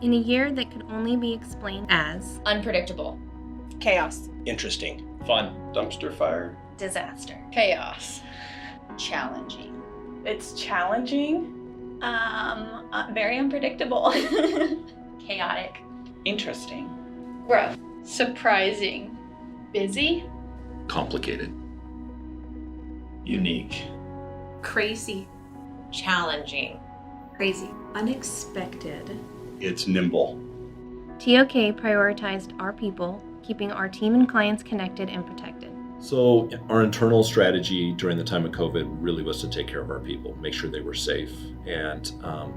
In a year that could only be explained as unpredictable, chaos, interesting, fun, dumpster fire, disaster, chaos, challenging. It's challenging. Very unpredictable. chaotic, Interesting. Growth. Surprising. Busy. complicated, unique, crazy, challenging, crazy. Unexpected. it's nimble. TOK prioritized our people, keeping our team and clients connected and protected. So our internal strategy during the time of COVID really was to take care of our people, make sure they were safe. And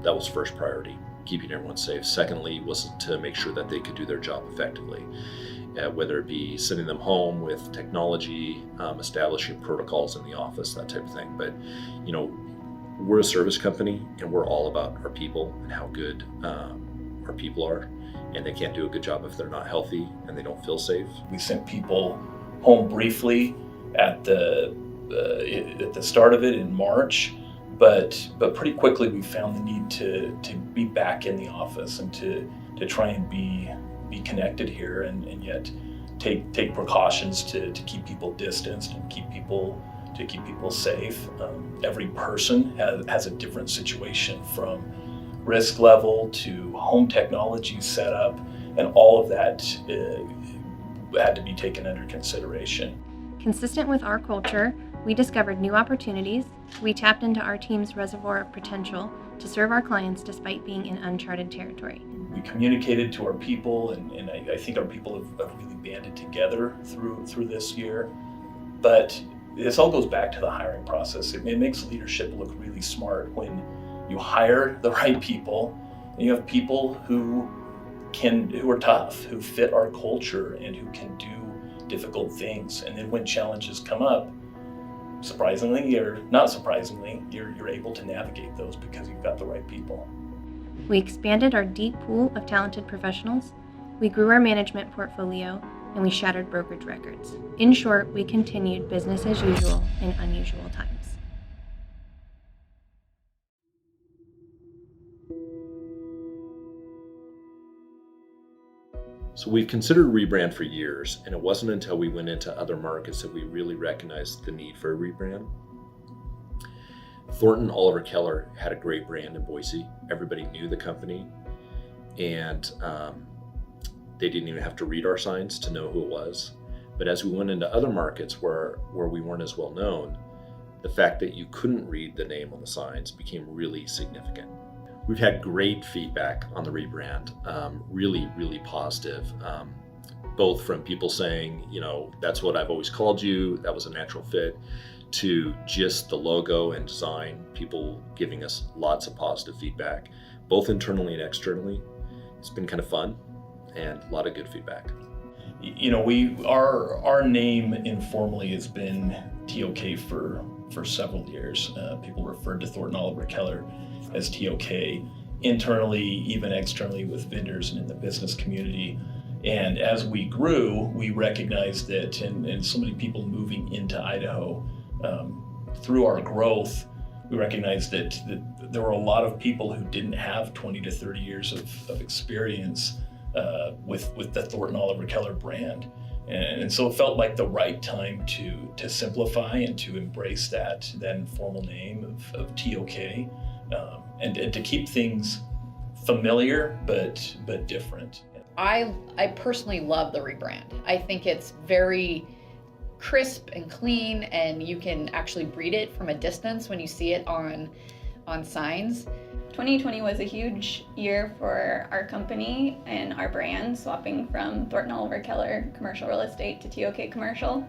that was first priority, keeping everyone safe. Secondly was to make sure that they could do their job effectively, whether it be sending them home with technology, establishing protocols in the office, that type of thing. But, we're a service company and we're all about our people and how good our people are. And they can't do a good job if they're not healthy and they don't feel safe. We sent people home briefly at the start of it in March, but pretty quickly we found the need to be back in the office and to try and be connected here and yet take precautions to keep people distanced and keep people safe. Every person has a different situation, from risk level to home technology setup, and all of that had to be taken under consideration. Consistent with our culture, we discovered new opportunities. We tapped into our team's reservoir of potential to serve our clients despite being in uncharted territory. We communicated to our people, and I think our people have really banded together through this year. But this all goes back to the hiring process. It makes leadership look really smart when you hire the right people and you have people who are tough, who fit our culture and who can do difficult things. And then when challenges come up, surprisingly or not surprisingly, you're able to navigate those because you've got the right people. We expanded our deep pool of talented professionals, we grew our management portfolio, and we shattered brokerage records. In short, we continued business as usual in unusual times. So we've considered a rebrand for years, and it wasn't until we went into other markets that we really recognized the need for a rebrand. Thornton Oliver Keller had a great brand in Boise. Everybody knew the company, and they didn't even have to read our signs to know who it was. But as we went into other markets where we weren't as well known, the fact that you couldn't read the name on the signs became really significant. We've had great feedback on the rebrand, really, really positive, both from people saying, that's what I've always called you, that was a natural fit, to just the logo and design, people giving us lots of positive feedback, both internally and externally. It's been kind of fun and a lot of good feedback. Our name informally has been TOK for several years. People referred to Thornton Oliver Keller as TOK internally, even externally with vendors and in the business community. And as we grew, we recognized that, and so many people moving into Idaho, through our growth, we recognized that there were a lot of people who didn't have 20 to 30 years of experience with the Thornton Oliver Keller brand. And so it felt like the right time to simplify and to embrace that informal name of TOK, and to keep things familiar but different. I personally love the rebrand. I think it's very crisp and clean, and you can actually read it from a distance when you see it on signs. 2020 was a huge year for our company and our brand, swapping from Thornton Oliver Keller Commercial Real Estate to TOK Commercial.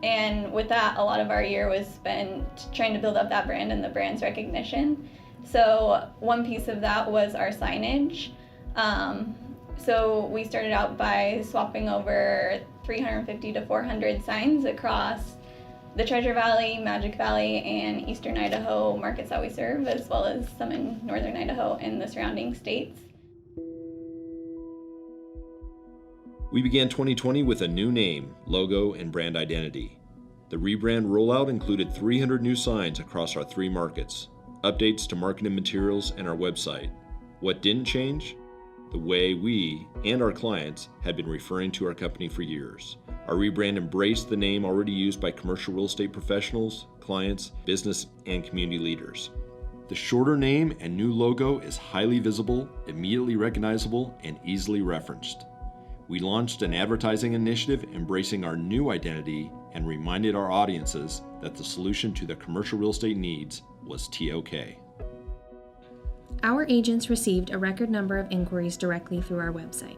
And with that, a lot of our year was spent trying to build up that brand and the brand's recognition. So one piece of that was our signage. So we started out by swapping over 350 to 400 signs across the Treasure Valley, Magic Valley, and Eastern Idaho markets that we serve, as well as some in Northern Idaho and the surrounding states. We began 2020 with a new name, logo, and brand identity. The rebrand rollout included 300 new signs across our 3 markets, updates to marketing materials and our website, What didn't change? The way we and our clients had been referring to our company for years. Our rebrand embraced the name already used by commercial real estate professionals, clients, business, and community leaders. The shorter name and new logo is highly visible, immediately recognizable, and easily referenced. We launched an advertising initiative embracing our new identity and reminded our audiences that the solution to their commercial real estate needs was TOK. Our agents received a record number of inquiries directly through our website.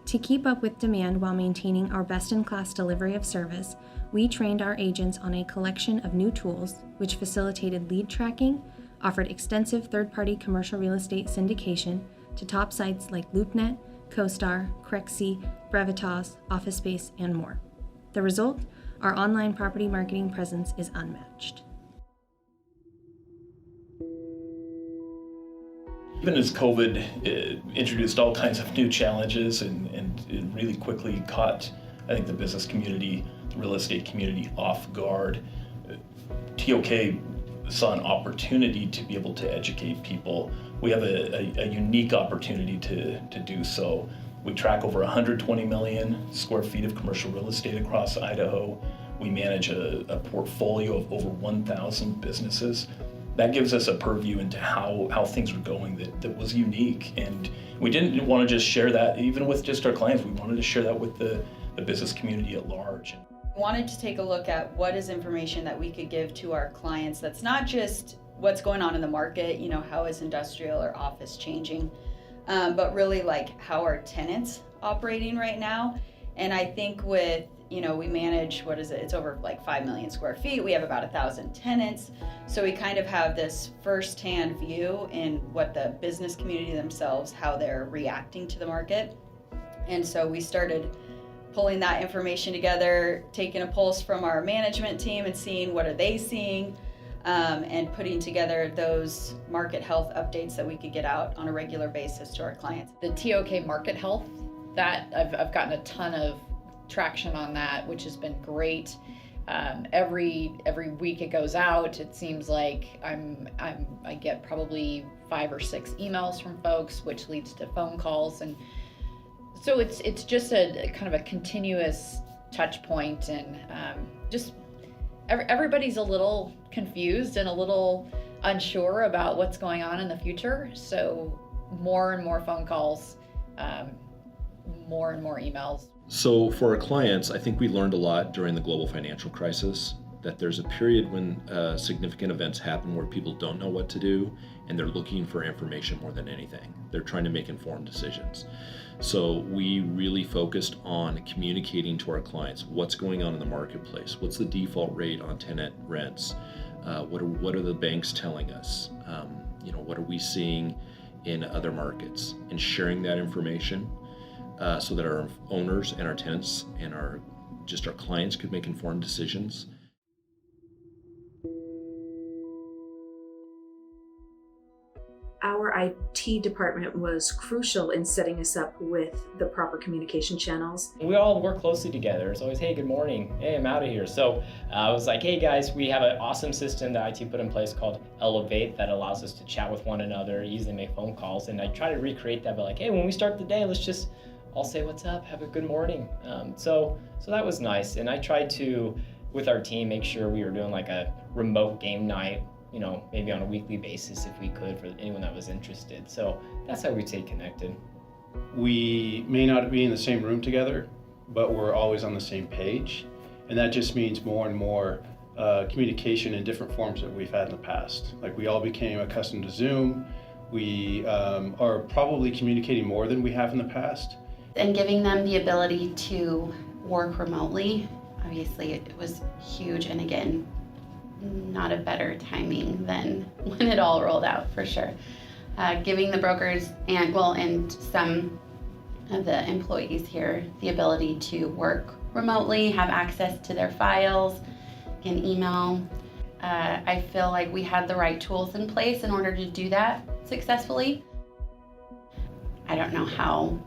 To keep up with demand while maintaining our best-in-class delivery of service, we trained our agents on a collection of new tools which facilitated lead tracking, offered extensive third-party commercial real estate syndication to top sites like LoopNet, CoStar, Crexi, Brevitas, OfficeSpace, and more. The result? Our online property marketing presence is unmatched. Even as COVID introduced all kinds of new challenges and it really quickly caught, I think, the business community, the real estate community off guard, TOK saw an opportunity to be able to educate people. We have a unique opportunity to do so. We track over 120 million square feet of commercial real estate across Idaho. We manage a portfolio of over 1,000 businesses. That gives us a purview into how things are going that was unique. And we didn't want to just share that even with just our clients. We wanted to share that with the business community at large. Wanted to take a look at what is information that we could give to our clients that's not just what's going on in the market, how is industrial or office changing, but really like how are tenants operating right now. And I think with, we manage, it's over like 5 million square feet. We have about 1,000 tenants. So we kind of have this firsthand view in what the business community themselves, how they're reacting to the market. And so we started pulling that information together, taking a pulse from our management team and seeing what are they seeing, and putting together those market health updates that we could get out on a regular basis to our clients. The TOK market health, that I've gotten a ton of traction on that, which has been great. Every week it goes out, it seems like I get probably 5 or 6 emails from folks, which leads to phone calls, and so it's just a kind of a continuous touch point, and just everybody's a little confused and a little unsure about what's going on in the future. So more and more phone calls, more and more emails. So for our clients, I think we learned a lot during the global financial crisis, that there's a period when significant events happen where people don't know what to do and they're looking for information more than anything. They're trying to make informed decisions. So we really focused on communicating to our clients what's going on in the marketplace, what's the default rate on tenant rents, what are the banks telling us, what are we seeing in other markets, and sharing that information so that our owners and our tenants and our clients could make informed decisions. Our IT department was crucial in setting us up with the proper communication channels. We all work closely together. It's always, hey, good morning. Hey, I'm out of here. So I was like, hey guys, we have an awesome system that IT put in place called Elevate that allows us to chat with one another, easily make phone calls. And I try to recreate that, but like, hey, when we start the day, let's just all say what's up, have a good morning. So that was nice. And I tried to, with our team, make sure we were doing like a remote game night, maybe on a weekly basis if we could, for anyone that was interested. So that's how we stay connected. We may not be in the same room together, but we're always on the same page. And that just means more and more communication in different forms that we've had in the past. Like we all became accustomed to Zoom. We are probably communicating more than we have in the past. And giving them the ability to work remotely, obviously it was huge, and again, not a better timing than when it all rolled out, for sure. Giving the brokers and some of the employees here the ability to work remotely, have access to their files, can email. I feel like we had the right tools in place in order to do that successfully. I don't know how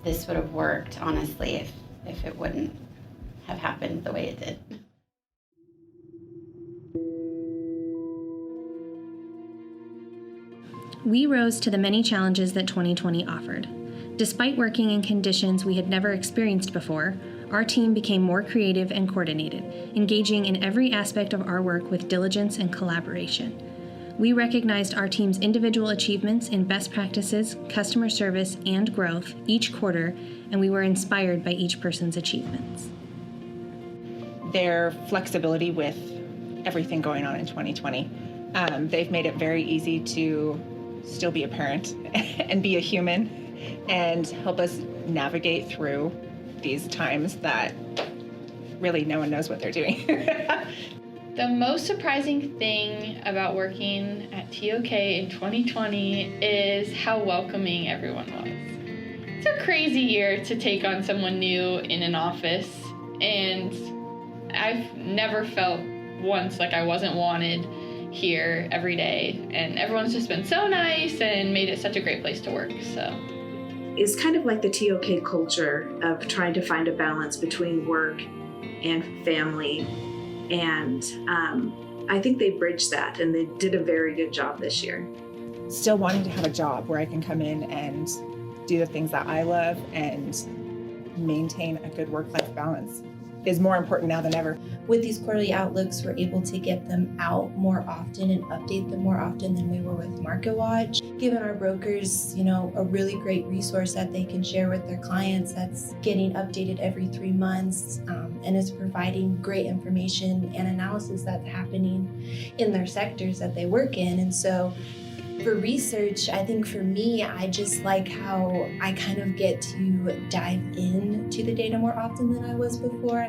this would have worked, honestly, if it wouldn't have happened the way it did. We rose to the many challenges that 2020 offered. Despite working in conditions we had never experienced before, our team became more creative and coordinated, engaging in every aspect of our work with diligence and collaboration. We recognized our team's individual achievements in best practices, customer service, and growth each quarter, and we were inspired by each person's achievements. Their flexibility with everything going on in 2020. They've made it very easy to still be a parent and be a human and help us navigate through these times that really no one knows what they're doing. The most surprising thing about working at TOK in 2020 is how welcoming everyone was. It's a crazy year to take on someone new in an office, and I've never felt once like I wasn't wanted here every day, and everyone's just been so nice and made it such a great place to work. So it's kind of like the TOK culture of trying to find a balance between work and family. And I think they bridged that, and they did a very good job this year. Still wanting to have a job where I can come in and do the things that I love and maintain a good work-life balance is more important now than ever. With these quarterly outlooks, we're able to get them out more often and update them more often than we were with MarketWatch, giving our brokers, a really great resource that they can share with their clients that's getting updated every 3 months, and is providing great information and analysis that's happening in their sectors that they work in. And so for research, I think for me, I just like how I kind of get to dive into the data more often than I was before.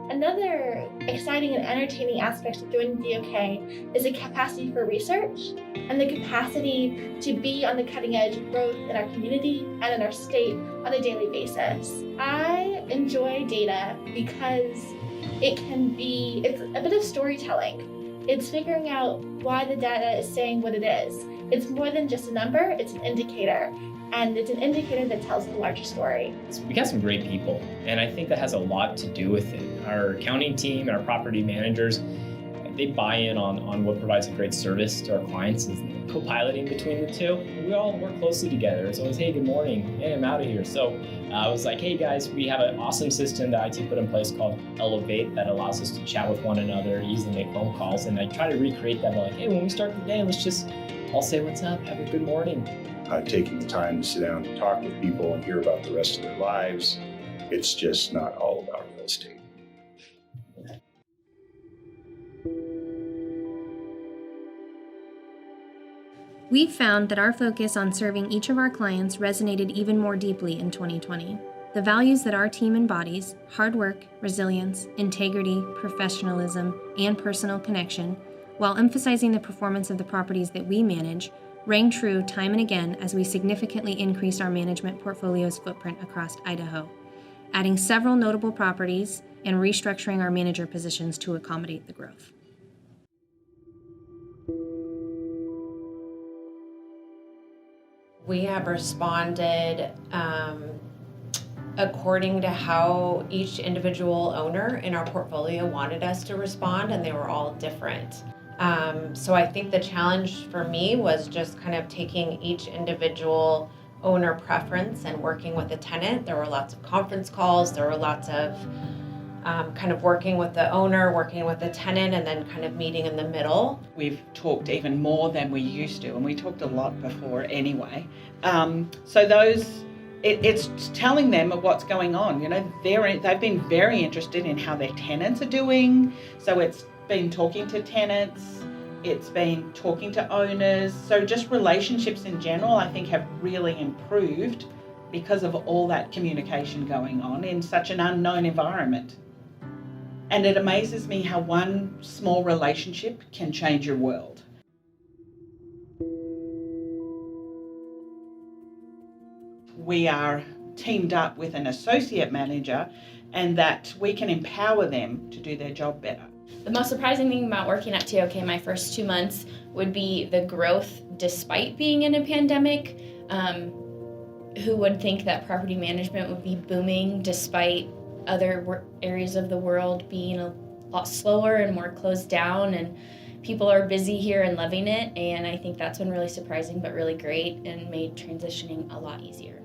Another exciting and entertaining aspect of joining DOK is the capacity for research and the capacity to be on the cutting edge of growth in our community and in our state on a daily basis. I enjoy data because it's a bit of storytelling. It's figuring out why the data is saying what it is. It's more than just a number, it's an indicator. And it's an indicator that tells a larger story. We got some great people, and I think that has a lot to do with it. Our accounting team and our property managers, they buy in on what provides a great service to our clients, is co-piloting between the two. We all work closely together. It's always, hey, good morning, hey, I'm out of here. So I was like, hey guys, we have an awesome system that IT put in place called Elevate that allows us to chat with one another, easily make phone calls, and I try to recreate that. Like, hey, when we start the day, let's just all say what's up, have a good morning. Taking the time to sit down and talk with people and hear about the rest of their lives. It's just not all about real estate. We've found that our focus on serving each of our clients resonated even more deeply in 2020. The values that our team embodies, hard work, resilience, integrity, professionalism, and personal connection, while emphasizing the performance of the properties that we manage, rang true time and again as we significantly increased our management portfolio's footprint across Idaho, adding several notable properties and restructuring our manager positions to accommodate the growth. We have responded according to how each individual owner in our portfolio wanted us to respond, and they were all different. So I think the challenge for me was just kind of taking each individual owner preference and working with the tenant. There were lots of conference calls, there were lots of kind of working with the owner, working with the tenant, and then kind of meeting in the middle. We've talked even more than we used to, and we talked a lot before anyway. It's telling them what's going on. They've been very interested in how their tenants are doing. So it's been talking to tenants, it's been talking to owners. So just relationships in general, I think, have really improved because of all that communication going on in such an unknown environment. And it amazes me how one small relationship can change your world. We are teamed up with an associate manager, and that we can empower them to do their job better. The most surprising thing about working at TOK my first 2 months would be the growth despite being in a pandemic. Who would think that property management would be booming despite other areas of the world being a lot slower and more closed down, and people are busy here and loving it, and I think that's been really surprising but really great and made transitioning a lot easier.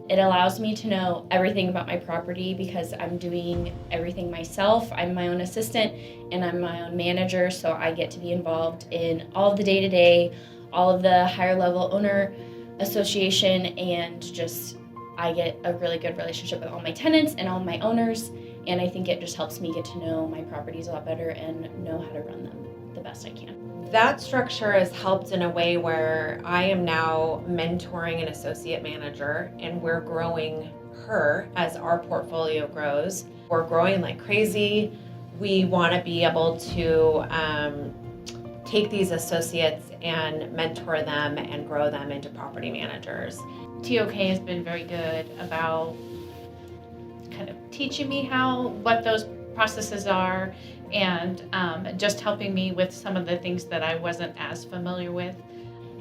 It allows me to know everything about my property because I'm doing everything myself. I'm my own assistant and I'm my own manager, so I get to be involved in all of the day-to-day, all of the higher level owner association, and just I get a really good relationship with all my tenants and all my owners, and I think it just helps me get to know my properties a lot better and know how to run them the best I can. That structure has helped in a way where I am now mentoring an associate manager, and we're growing her as our portfolio grows. We're growing like crazy. We want to be able to take these associates and mentor them and grow them into property managers. TOK has been very good about kind of teaching me what those processes are, and just helping me with some of the things that I wasn't as familiar with.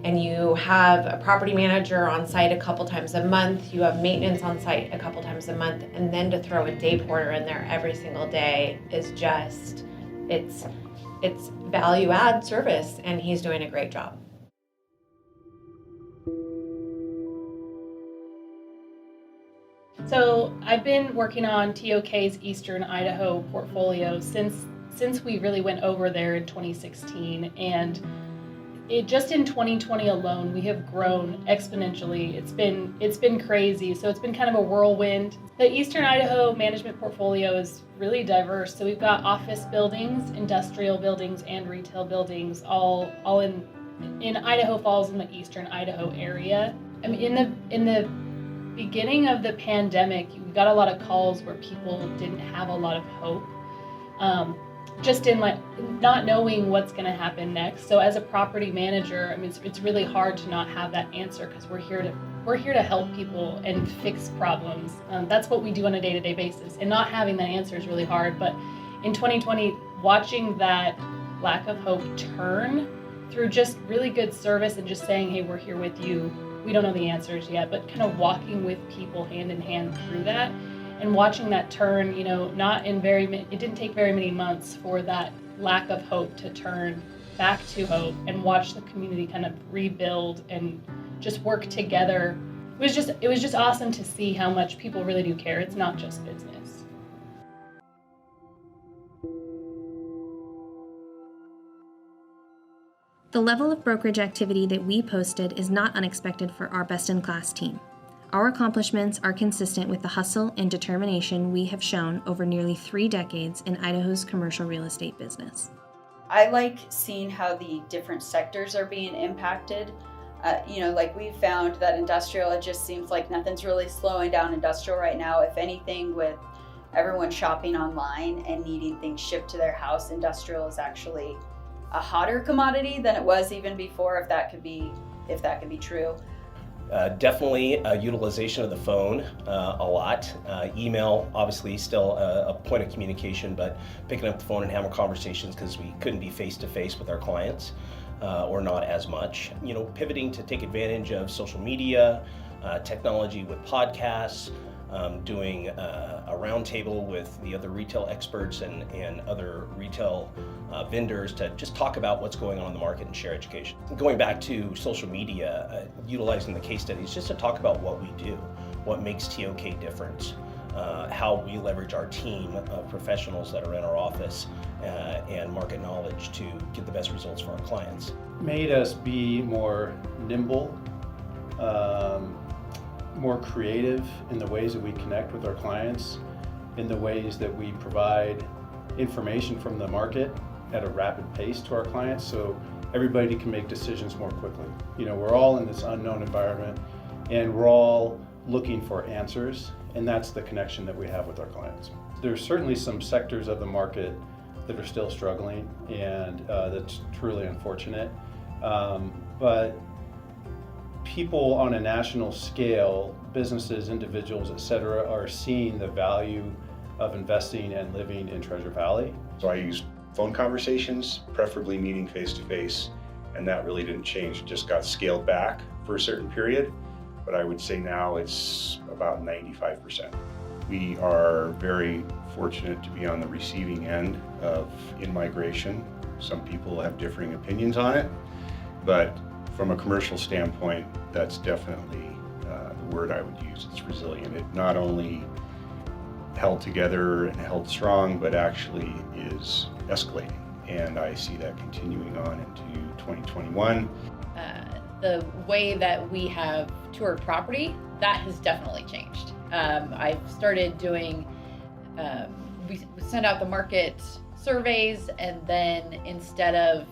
And you have a property manager on site a couple times a month, you have maintenance on site a couple times a month, and then to throw a day porter in there every single day is just, it's value add service, and he's doing a great job. So I've been working on TOK's Eastern Idaho portfolio since we really went over there in 2016, and just in 2020 alone, we have grown exponentially. It's been crazy. So it's been kind of a whirlwind. The Eastern Idaho management portfolio is really diverse. So we've got office buildings, industrial buildings, and retail buildings, all in Idaho Falls in the Eastern Idaho area. I mean, in the beginning of the pandemic, we got a lot of calls where people didn't have a lot of hope. Just in like not knowing what's going to happen next. So as a property manager, I mean, it's really hard to not have that answer, because we're here to help people and fix problems. That's what we do on a day-to-day basis, and not having that answer is really hard. But in 2020, watching that lack of hope turn through just really good service and just saying, hey, we're here with you. We don't know the answers yet, but kind of walking with people hand in hand through that. And watching that turn, it didn't take very many months for that lack of hope to turn back to hope, and watch the community kind of rebuild and just work together. It was just awesome to see how much people really do care. It's not just business. The level of brokerage activity that we posted is not unexpected for our best-in-class team. Our accomplishments are consistent with the hustle and determination we have shown over nearly 3 decades in Idaho's commercial real estate business. I like seeing how the different sectors are being impacted. Like we found that industrial, it just seems like nothing's really slowing down industrial right now. If anything, with everyone shopping online and needing things shipped to their house, industrial is actually a hotter commodity than it was even before, if that could be true. Definitely utilization of the phone a lot. Email, obviously, still a point of communication, but picking up the phone and having conversations because we couldn't be face-to-face with our clients, or not as much. Pivoting to take advantage of social media, technology with podcasts, doing a roundtable with the other retail experts and other retail vendors to just talk about what's going on in the market and share education. Going back to social media, utilizing the case studies just to talk about what we do, what makes TOK different, how we leverage our team of professionals that are in our office and market knowledge to get the best results for our clients. Made us be more nimble, more creative in the ways that we connect with our clients, in the ways that we provide information from the market at a rapid pace to our clients, so everybody can make decisions more quickly. We're all in this unknown environment, and we're all looking for answers, and that's the connection that we have with our clients. There's certainly some sectors of the market that are still struggling, and that's truly unfortunate. But people on a national scale, businesses, individuals, etc., are seeing the value of investing and living in Treasure Valley. So I use phone conversations, preferably meeting face-to-face, and that really didn't change. It just got scaled back for a certain period, but I would say now it's about 95%. We are very fortunate to be on the receiving end of in-migration Some people have differing opinions on it, but from a commercial standpoint, that's definitely the word I would use. It's resilient. It not only held together and held strong, but actually is escalating. And I see that continuing on into 2021. The way that we have toured property, that has definitely changed. I've started doing, we send out the market surveys, and then instead of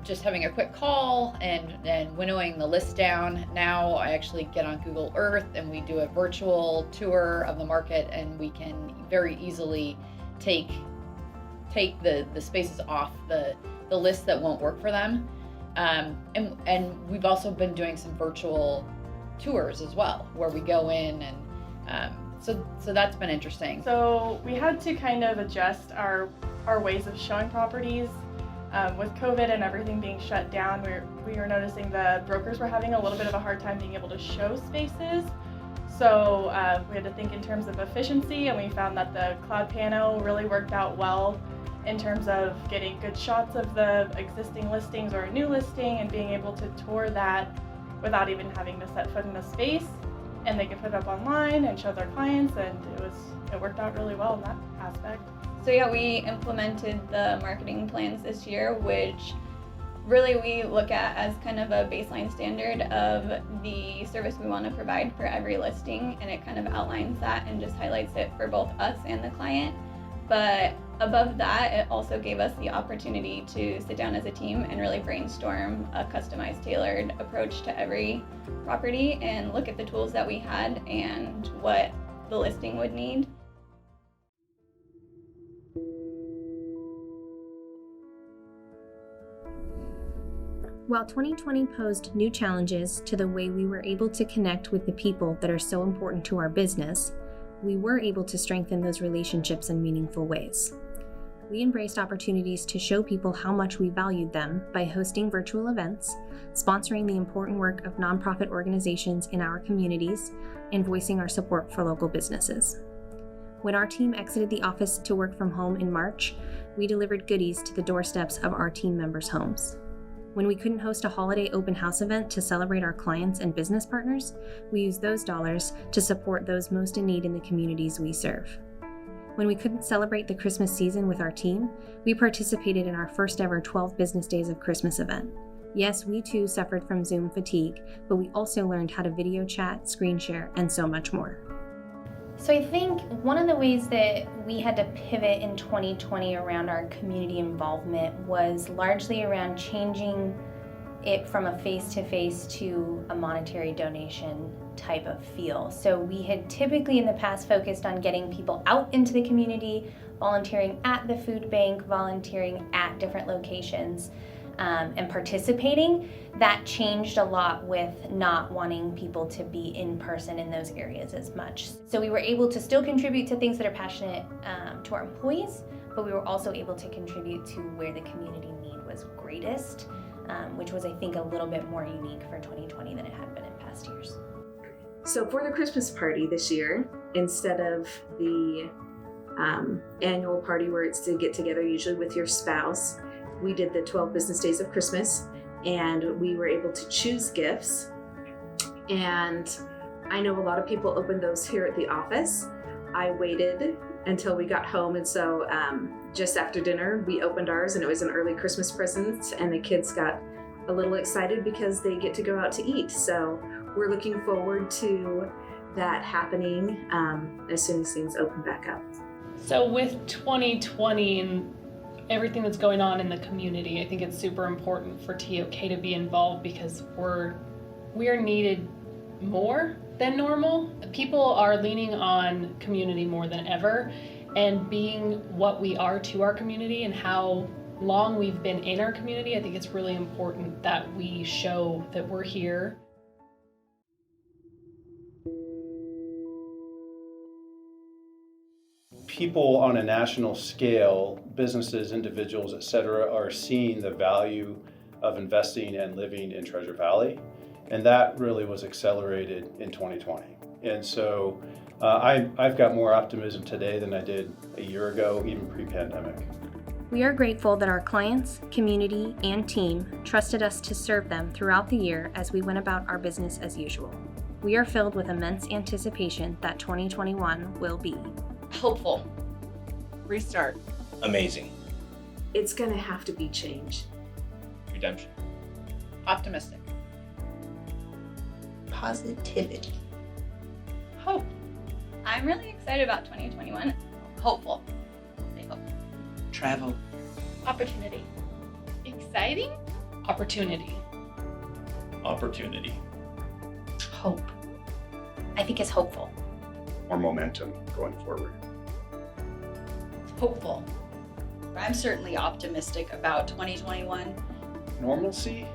just having a quick call and winnowing the list down, now I actually get on Google Earth and we do a virtual tour of the market, and we can very easily take the spaces off the list that won't work for them. And we've also been doing some virtual tours as well, where we go in, and so that's been interesting. So we had to kind of adjust our ways of showing properties. With COVID and everything being shut down, we were noticing the brokers were having a little bit of a hard time being able to show spaces. So we had to think in terms of efficiency, and we found that the cloud pano really worked out well in terms of getting good shots of the existing listings or a new listing, and being able to tour that without even having to set foot in a space. And they could put it up online and show their clients, and it worked out really well in that aspect. So yeah, we implemented the marketing plans this year, which really we look at as kind of a baseline standard of the service we want to provide for every listing, and it kind of outlines that and just highlights it for both us and the client. But above that, it also gave us the opportunity to sit down as a team and really brainstorm a customized, tailored approach to every property, and look at the tools that we had and what the listing would need. While 2020 posed new challenges to the way we were able to connect with the people that are so important to our business, we were able to strengthen those relationships in meaningful ways. We embraced opportunities to show people how much we valued them by hosting virtual events, sponsoring the important work of nonprofit organizations in our communities, and voicing our support for local businesses. When our team exited the office to work from home in March, we delivered goodies to the doorsteps of our team members' homes. When we couldn't host a holiday open house event to celebrate our clients and business partners, we used those dollars to support those most in need in the communities we serve. When we couldn't celebrate the Christmas season with our team, we participated in our first ever 12 business days of Christmas event. Yes, we too suffered from Zoom fatigue, but we also learned how to video chat, screen share, and so much more. So I think one of the ways that we had to pivot in 2020 around our community involvement was largely around changing it from a face-to-face to a monetary donation type of feel. So we had typically in the past focused on getting people out into the community, volunteering at the food bank, volunteering at different locations, and participating. That changed a lot with not wanting people to be in person in those areas as much. So we were able to still contribute to things that are passionate to our employees, but we were also able to contribute to where the community need was greatest, which was, I think, a little bit more unique for 2020 than it had been in past years. So for the Christmas party this year, instead of the annual party where it's to get together usually with your spouse, we did the 12 business days of Christmas, and we were able to choose gifts. And I know a lot of people opened those here at the office. I waited until we got home, and so just after dinner we opened ours, and it was an early Christmas present, and the kids got a little excited because they get to go out to eat. So we're looking forward to that happening as soon as things open back up. So with 2020 and everything that's going on in the community, I think it's super important for TOK to be involved, because we are needed more than normal. People are leaning on community more than ever, and being what we are to our community and how long we've been in our community, I think it's really important that we show that we're here. People on a national scale, businesses, individuals, et cetera, are seeing the value of investing and living in Treasure Valley. And that really was accelerated in 2020. And so I've got more optimism today than I did a year ago, even pre-pandemic. We are grateful that our clients, community, and team trusted us to serve them throughout the year as we went about our business as usual. We are filled with immense anticipation that 2021 will be hopeful, restart, amazing, It's going to have to be change, redemption, optimistic, positivity, hope. I'm really excited about 2021. Hopeful. Stay hopeful. Travel. Opportunity. Exciting? Opportunity. opportunity, Hope. I think it's hopeful. More momentum going forward. Hopeful. I'm certainly optimistic about 2021. Normalcy?